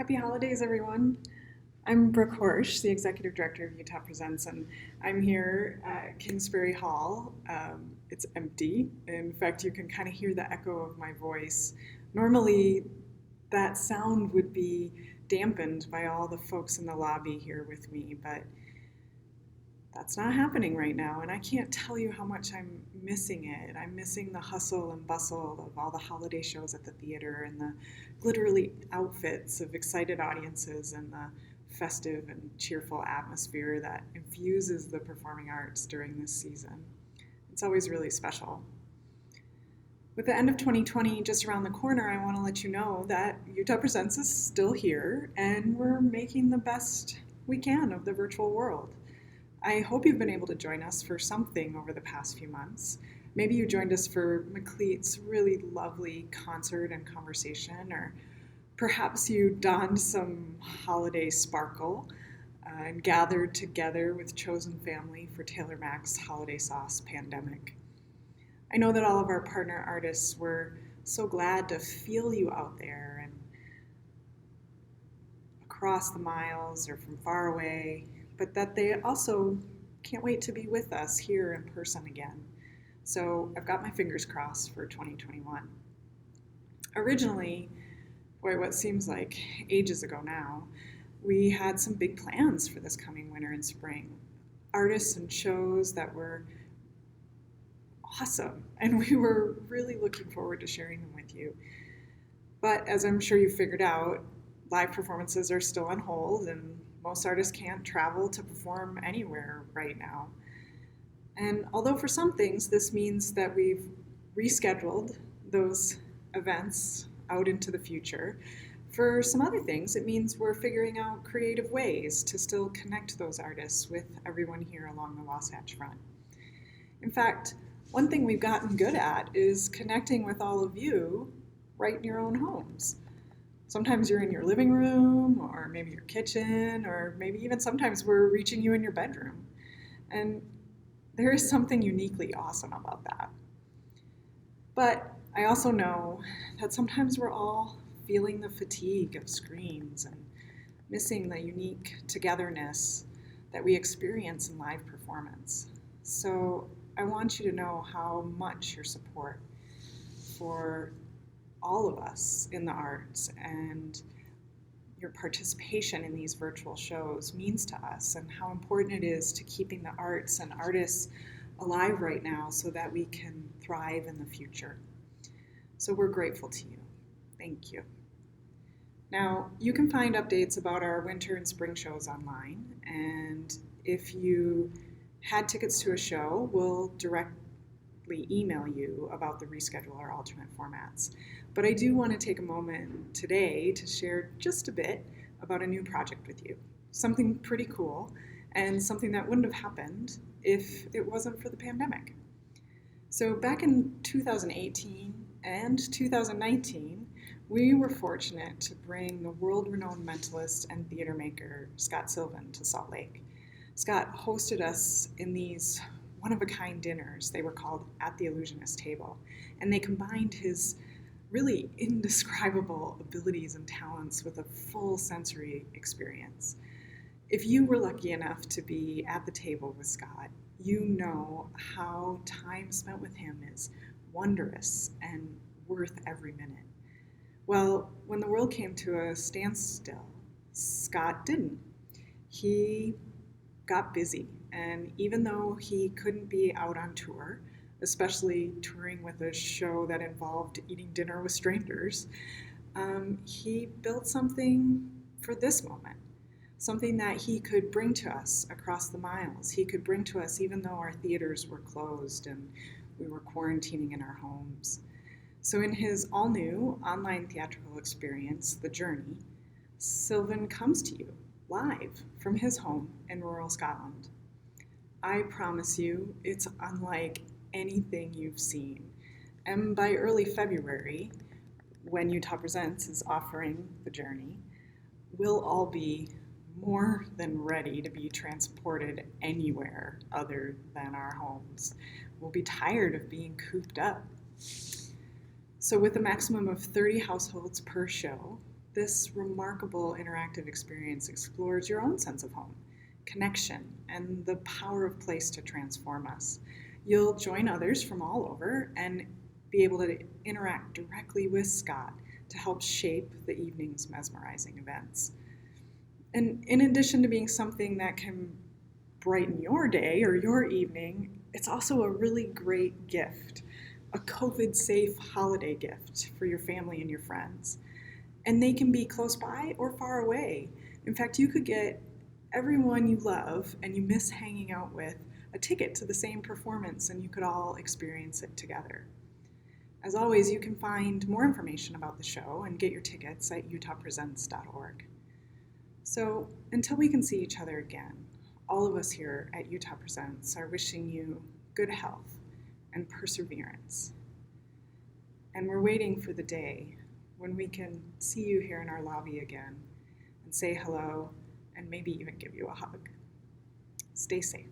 Happy holidays, everyone. I'm Brooke Horsch, the Executive Director of Utah Presents, and I'm here at Kingsbury Hall. It's empty. In fact, you can kind of hear the echo of my voice. Normally, that sound would be dampened by all the folks in the lobby here with me, but that's not happening right now, and I can't tell you how much I'm missing it. I'm missing the hustle and bustle of all the holiday shows at the theater and the glittery outfits of excited audiences and the festive and cheerful atmosphere that infuses the performing arts during this season. It's always really special. With the end of 2020 just around the corner, I want to let you know that Utah Presents is still here and we're making the best we can of the virtual world. I hope you've been able to join us for something over the past few months. Maybe you joined us for McLeet's really lovely concert and conversation, or perhaps you donned some holiday sparkle and gathered together with chosen family for Taylor Mack's Holiday Sauce Pandemic. I know that all of our partner artists were so glad to feel you out there and across the miles or from far away, but that they also can't wait to be with us here in person again. So I've got my fingers crossed for 2021. Originally, what seems like ages ago now, we had some big plans for this coming winter and spring. Artists and shows that were awesome, and we were really looking forward to sharing them with you. But as I'm sure you figured out, live performances are still on hold, and most artists can't travel to perform anywhere right now. And although for some things this means that we've rescheduled those events out into the future, for some other things it means we're figuring out creative ways to still connect those artists with everyone here along the Wasatch Front. In fact, one thing we've gotten good at is connecting with all of you right in your own homes. Sometimes you're in your living room, or maybe your kitchen, or maybe even sometimes we're reaching you in your bedroom. And there is something uniquely awesome about that. But I also know that sometimes we're all feeling the fatigue of screens and missing the unique togetherness that we experience in live performance. So I want you to know how much your support for all of us in the arts and your participation in these virtual shows means to us, and how important it is to keeping the arts and artists alive right now so that we can thrive in the future. So we're grateful to you. Thank you. Now, you can find updates about our winter and spring shows online, and if you had tickets to a show, we'll directly email you about the reschedule or alternate formats. But I do want to take a moment today to share just a bit about a new project with you. Something pretty cool and something that wouldn't have happened if it wasn't for the pandemic. So back in 2018 and 2019, we were fortunate to bring the world-renowned mentalist and theater maker Scott Sylvan to Salt Lake. Scott hosted us in these one-of-a-kind dinners. They were called At the Illusionist Table, and they combined his really indescribable abilities and talents with a full sensory experience. If you were lucky enough to be at the table with Scott, you know how time spent with him is wondrous and worth every minute. Well, when the world came to a standstill, Scott didn't. He got busy, and even though he couldn't be out on tour, especially touring with a show that involved eating dinner with strangers, he built something for this moment, something that he could bring to us across the miles. He could bring to us even though our theaters were closed and we were quarantining in our homes. So in his all-new online theatrical experience, The Journey, Sylvan comes to you live from his home in rural Scotland. I promise you, it's unlike anything you've seen. And by early February, when Utah Presents is offering The Journey, we'll all be more than ready to be transported anywhere other than our homes. We'll be tired of being cooped up. So with a maximum of 30 households per show, This remarkable interactive experience explores your own sense of home, connection, and the power of place to transform us. You'll join others from all over and be able to interact directly with Scott to help shape the evening's mesmerizing events. And in addition to being something that can brighten your day or your evening, it's also a really great gift, a COVID safe holiday gift for your family and your friends. And they can be close by or far away. In fact, you could get everyone you love and you miss hanging out with a ticket to the same performance, and you could all experience it together. As always, you can find more information about the show and get your tickets at utahpresents.org. So until we can see each other again, all of us here at Utah Presents are wishing you good health and perseverance. And we're waiting for the day when we can see you here in our lobby again and say hello and maybe even give you a hug. Stay safe.